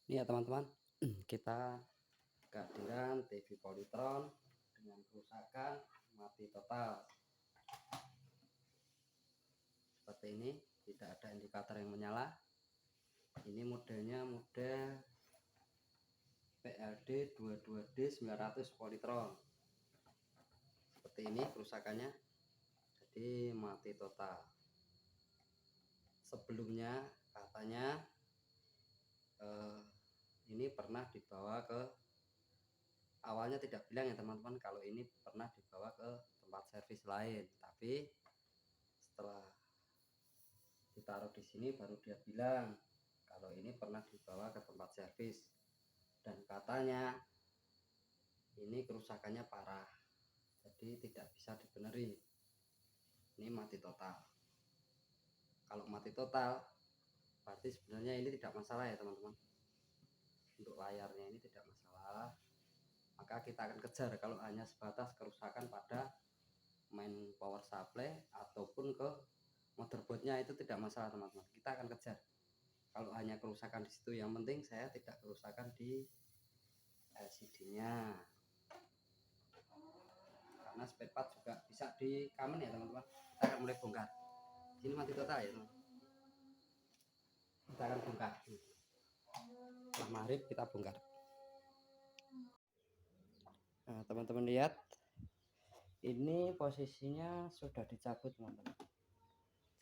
Ini ya teman-teman, kita kehadiran TV Polytron dengan kerusakan mati total seperti ini, tidak ada indikator yang menyala. Ini modelnya model PLD 22D900 Polytron. Seperti ini kerusakannya, jadi mati total. Sebelumnya katanya ini pernah dibawa ke, awalnya tidak bilang ya teman-teman kalau ini pernah dibawa ke tempat servis lain, tapi setelah ditaruh di sini baru dia bilang kalau ini pernah dibawa ke tempat servis, dan katanya ini kerusakannya parah, jadi tidak bisa dibeneri. Ini mati total. Kalau mati total berarti sebenarnya ini tidak masalah ya teman-teman, untuk layarnya ini tidak masalah, maka kita akan kejar kalau hanya sebatas kerusakan pada main power supply ataupun ke motherboardnya, itu tidak masalah teman-teman, kita akan kejar. Kalau hanya kerusakan di situ, yang penting saya tidak kerusakan di LCD-nya, karena spare part juga bisa di kamen ya teman-teman. Kita akan mulai bongkar. Ini mati total ya teman. Kita akan bongkar. Setelah maghrib kita bongkar. Nah teman-teman lihat, ini posisinya sudah dicabut teman-teman.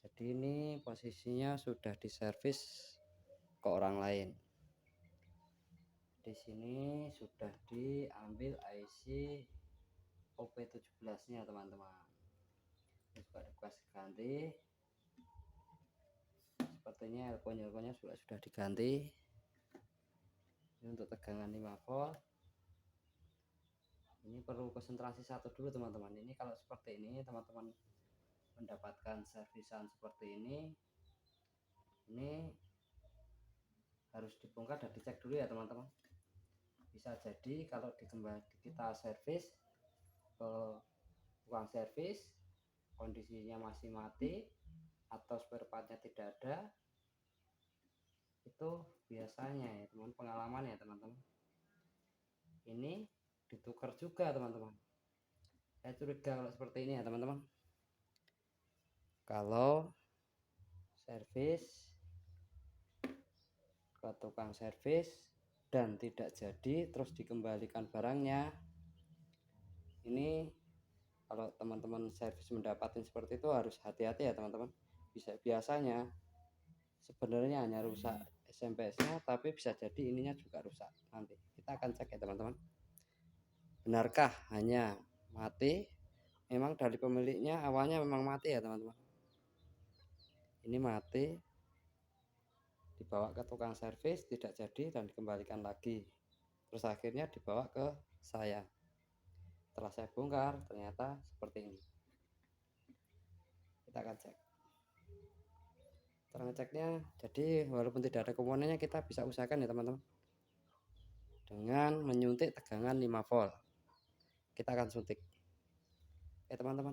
Jadi ini posisinya sudah diservis ke orang lain. Di sini sudah diambil IC OP17 nya teman-teman. Ini juga bekas ganti. Sepertinya elko-nya sudah diganti. Ini untuk tegangan 5 volt. Ini perlu konsentrasi satu dulu teman-teman. Ini kalau seperti ini teman-teman mendapatkan servisan seperti ini harus dibongkar dan dicek dulu ya teman-teman. Bisa jadi kalau kita servis ke tukang servis, kondisinya masih mati atau spare partnya tidak ada, itu biasanya ya teman, pengalaman ya teman-teman, ini ditukar juga teman-teman. Saya curiga kalau seperti ini ya teman-teman, kalau servis ke tukang servis dan tidak jadi terus dikembalikan barangnya, ini kalau teman-teman servis mendapatkan seperti itu harus hati-hati ya teman-teman. Biasanya sebenarnya hanya rusak SMP-nya, tapi bisa jadi ininya juga rusak. Nanti kita akan cek ya teman-teman, benarkah hanya mati. Memang dari pemiliknya awalnya memang mati ya teman-teman. Ini mati, dibawa ke tukang servis tidak jadi dan dikembalikan lagi, terus akhirnya dibawa ke saya. Setelah saya bongkar ternyata seperti ini. Kita akan cek. Cara ngeceknya, jadi walaupun tidak ada komponennya, kita bisa usahakan ya teman-teman dengan menyuntik tegangan 5 volt. Kita akan suntik ya teman-teman.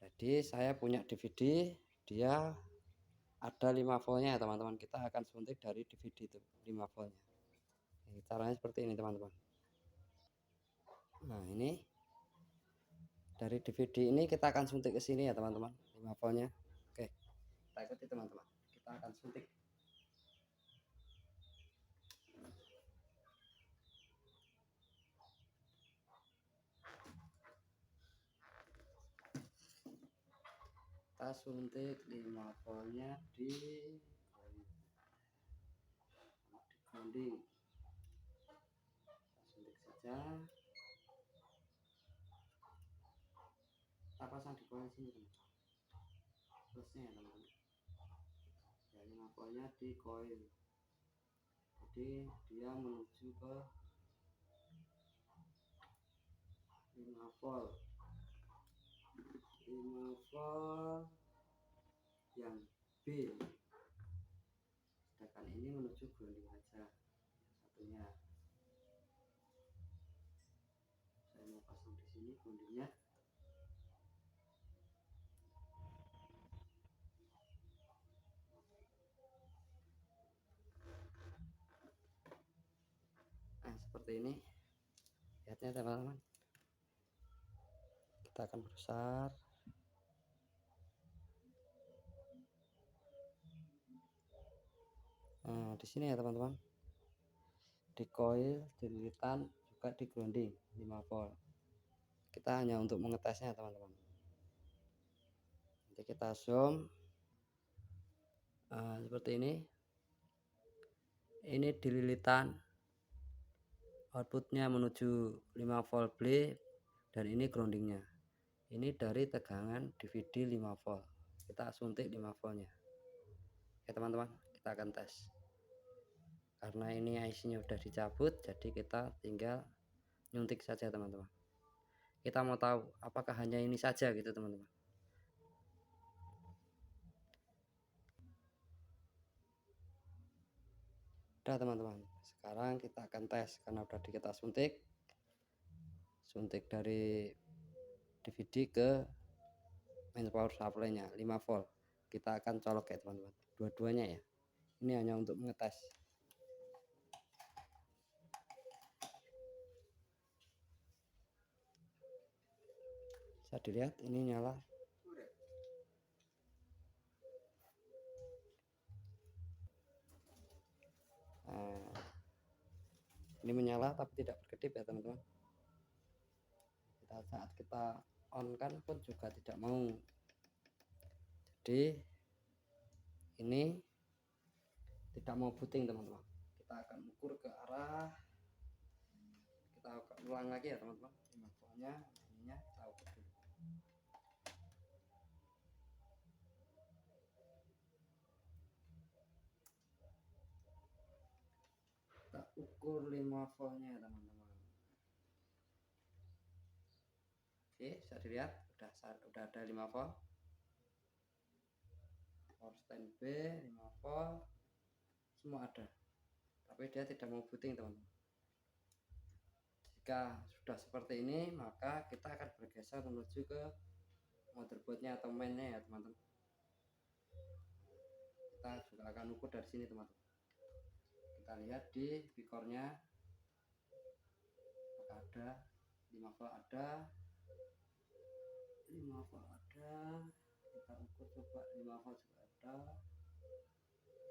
Jadi saya punya DVD, dia ada 5 voltnya ya teman-teman. Kita akan suntik dari DVD itu 5 voltnya. Caranya seperti ini teman-teman. Nah ini dari DVD ini kita akan suntik ke sini ya teman-teman, 5 voltnya. Oke, kita ikuti teman-teman, kita akan suntik. Kita suntik 5 voltnya di grounding. Kita suntik saja. Kita pasang di koin sini teman-teman. Plusnya ya teman-teman. Ya 5 voltnya di koin. Jadi dia menuju ke 5 volt. 5 volt yang B. Sedangkan ini menuju grounding aja. Satunya. Saya mau pasang di sini groundingnya. seperti ini. Lihatnya teman-teman, kita akan besar. Nah, di sini ya teman-teman, di coil, di lilitan, juga di grounding 5 volt. Kita hanya untuk mengetesnya teman-teman. Nanti kita zoom. Nah, seperti ini. Ini di lilitan, outputnya menuju 5 volt B, dan ini groundingnya. Ini dari tegangan DVD 5 volt. Kita suntik 5 voltnya. Oke teman-teman, kita akan tes. Karena ini IC-nya udah dicabut, jadi kita tinggal nyuntik saja teman-teman. Kita mau tahu apakah hanya ini saja gitu teman-teman. Udah teman-teman, sekarang kita akan tes karena udah kita suntik dari DVD ke main power supply-nya 5 volt. Kita akan colok ya teman-teman, dua-duanya ya. Ini hanya untuk mengetes. Bisa dilihat ini nyala. Nah, ini menyala tapi tidak berkedip ya teman-teman. Saat kita on kan pun juga tidak mau. Jadi ini tidak mau booting teman-teman. Kita akan ukur ke arah, kita akan ulang lagi ya teman-teman. Ininya kita ukur dulu. Kita ukur 5 voltnya teman-teman. Oke, bisa dilihat udah ada 5 volt. Power stand B 5 volt, semua ada. Tapi dia tidak mau booting teman-teman. Jika sudah seperti ini, maka kita akan bergeser menuju ke motherboardnya atau mainnya ya teman-teman. Kita juga akan ukur dari sini teman-teman. Kita lihat di beakernya apakah ada 5 volt, ada 5 volt, ada. Kita ukur coba 5 volt juga ada,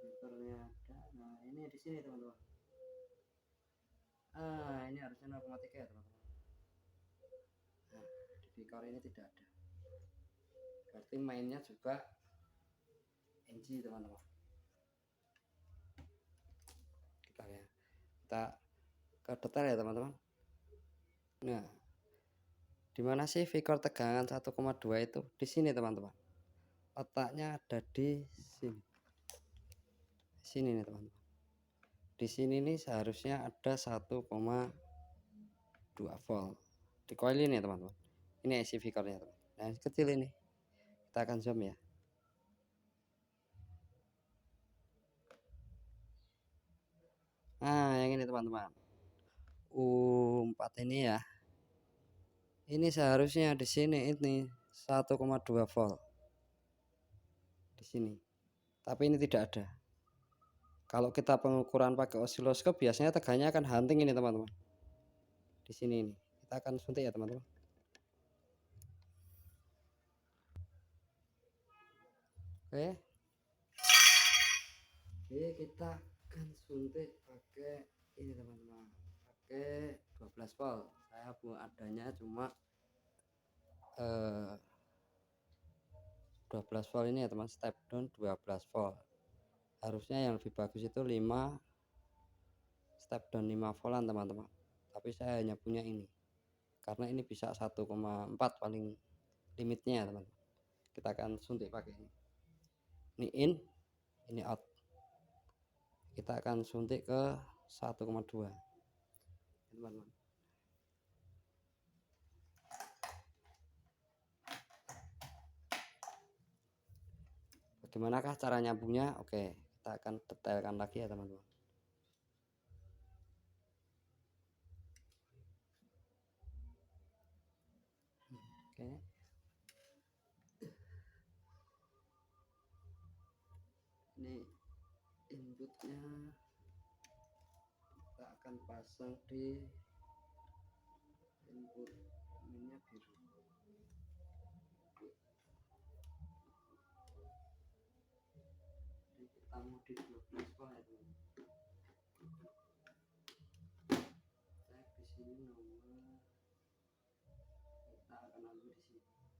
beakernya ada. Nah ini di sini teman-teman. Ini harusnya 0,3 ya teman-teman. Nah di beaker ini tidak ada, berarti mainnya juga NG teman-teman. Kita ke detail ya teman-teman. Nah, dimana sih vikor tegangan 1,2 itu? Di sini teman-teman. Letaknya ada di sini. Sini nih teman-teman. Di sini nih seharusnya ada 1,2 volt. Di coil ini ya teman-teman. Ini IC vikornya teman. Nah, yang kecil ini. Kita akan zoom ya. Nah, yang ini teman-teman. U4 ini ya. Ini seharusnya di sini ini 1,2 volt. Di sini. Tapi ini tidak ada. Kalau kita pengukuran pakai osiloskop biasanya tegangannya akan hunting ini teman-teman. Di sini ini. Kita akan suntik ya teman-teman. Oke. Oke, kita akan suntik pakai ini teman-teman. Pakai 12 volt. Saya buat adanya cuma 12 volt ini ya teman, step down 12 volt. Harusnya yang lebih bagus itu 5 step down 5 voltan teman-teman. Tapi saya hanya punya ini. Karena ini bisa 1,4 paling limitnya ya teman-teman. Kita akan suntik pakai ini. Ini in, ini out. Kita akan suntik ke 1,2 teman-teman. Bagaimanakah cara nyambungnya? Oke, kita akan detailkan lagi ya teman-teman. Oke. Ini inputnya, kita akan akan pasang di input minnya biru. Jadi kita mau di 12 volt ya teman. Cek di sini nomor, kita akan ambil di sini.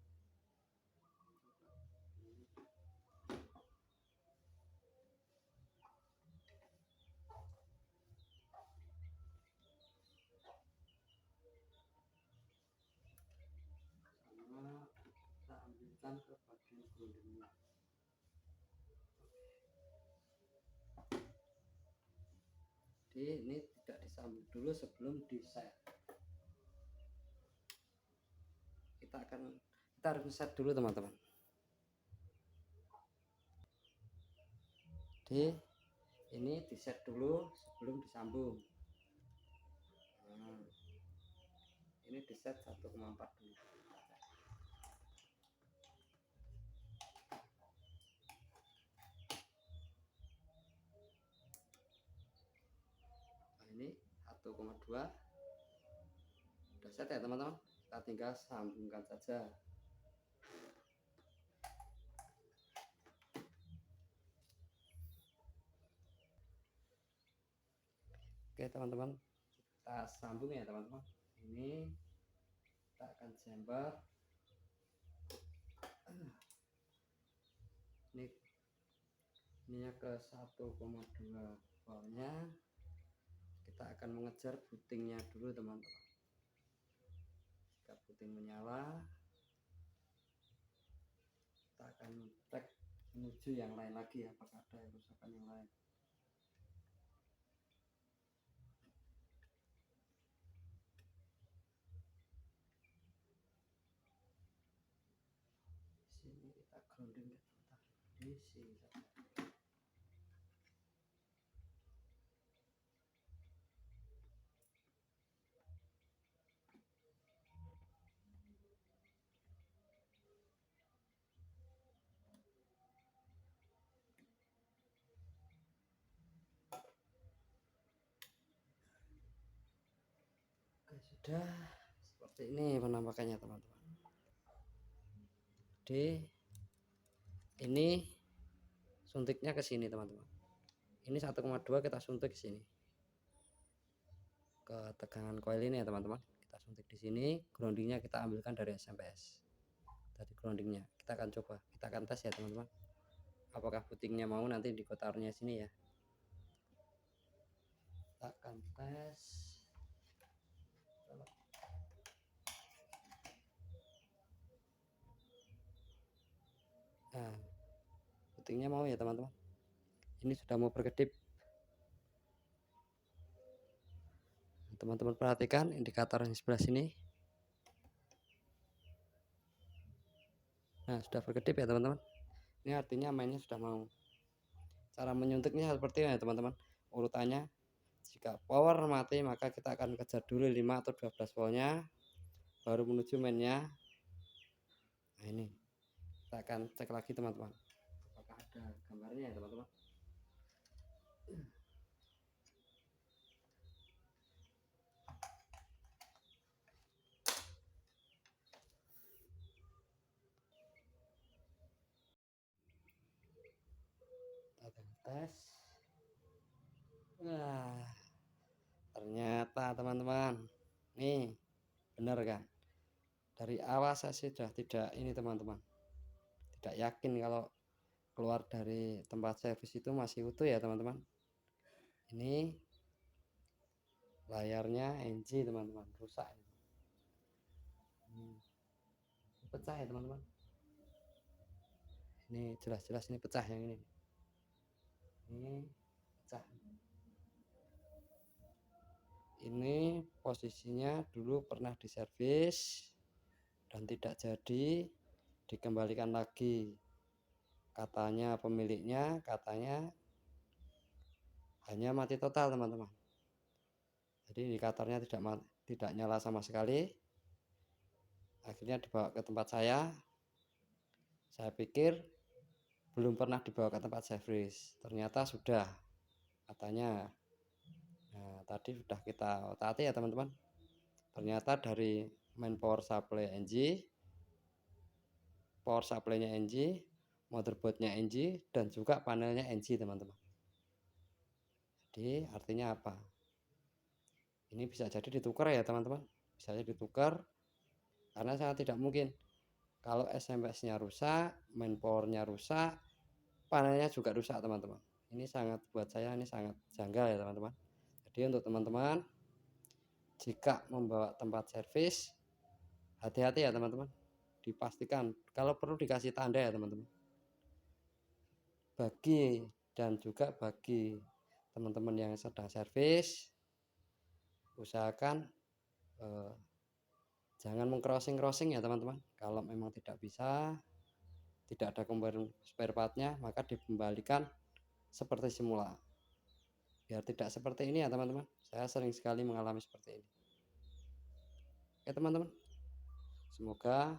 Sama kita ambilkan ke bagian groundingnya. Jadi ini tidak disambung dulu sebelum di set. Kita harus set dulu teman-teman. Jadi ini di set dulu sebelum disambung. Nah, ini di set 1,4 dulu. Nah, ini 1,2 udah set ya teman-teman, kita tinggal sambungkan saja. Oke teman-teman, kita sambung ya teman-teman. Ini kita akan jumper. Ini ke 1,2 voltnya. Kita akan mengejar putingnya dulu teman-teman. Jika puting menyala, kita akan cek menuju yang lain lagi, apakah ada kerusakan yang lain. Sini kita grounding di sini saja. Oke, sudah seperti ini penampakannya teman-teman. Jadi ini suntiknya ke sini teman-teman. Ini 1,2 kita suntik ke sini, ke tegangan coil ini ya teman-teman. Kita suntik di sini, groundingnya kita ambilkan dari SMP/S. Tadi groundingnya kita akan coba, kita akan tes ya teman-teman, apakah putingnya mau nanti di kotarnya sini ya. Kita akan tes. Nah, putingnya mau ya teman-teman. Ini sudah mau berkedip. Teman-teman perhatikan indikator yang sebelah sini. Nah, sudah berkedip ya teman-teman. Ini artinya mainnya sudah mau. Cara menyuntiknya seperti ini ya teman-teman. Urutannya, jika power mati maka kita akan kejar dulu 5 atau 12 voltnya, baru menuju mainnya. Nah, ini kita akan cek lagi teman-teman, apakah ada gambarnya ya teman-teman. Kita akan tes. Nah, ternyata teman-teman, nih benar kan, dari awal saya sudah tidak ini teman-teman, tidak yakin kalau keluar dari tempat servis itu masih utuh ya teman-teman. Ini layarnya NG teman-teman, rusak. Pecah ya teman-teman. Ini jelas-jelas ini pecah yang ini. Ini pecah. Ini posisinya dulu pernah diservis dan tidak jadi, dikembalikan lagi. Katanya pemiliknya, katanya hanya mati total teman-teman. Jadi indikatornya tidak nyala sama sekali. Akhirnya dibawa ke tempat saya. Saya pikir belum pernah dibawa ke tempat servis, ternyata sudah katanya. Nah, Nah, tadi sudah kita otak-atik ya teman-teman. Ternyata dari main power supply NG, power supply-nya NG, motherboard-nya NG, dan juga panelnya NG teman-teman. Jadi artinya apa? Ini bisa jadi ditukar ya teman-teman. Bisa jadi ditukar karena sangat tidak mungkin kalau SMS-nya rusak, main power-nya rusak, panelnya juga rusak teman-teman. Ini sangat buat saya ini sangat janggal ya teman-teman. Jadi untuk teman-teman jika membawa tempat servis, hati-hati ya teman-teman. Dipastikan kalau perlu dikasih tanda ya teman-teman. Bagi dan juga bagi teman-teman yang sedang servis, usahakan jangan meng-crossing ya teman-teman. Kalau memang tidak bisa, tidak ada kembali spare partnya, maka dikembalikan seperti semula. Biar tidak seperti ini ya teman-teman. Saya sering sekali mengalami seperti ini. Oke teman-teman, semoga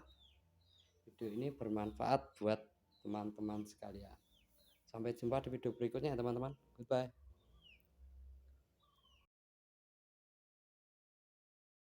video ini bermanfaat buat teman-teman sekalian. Sampai jumpa di video berikutnya ya teman-teman. Goodbye.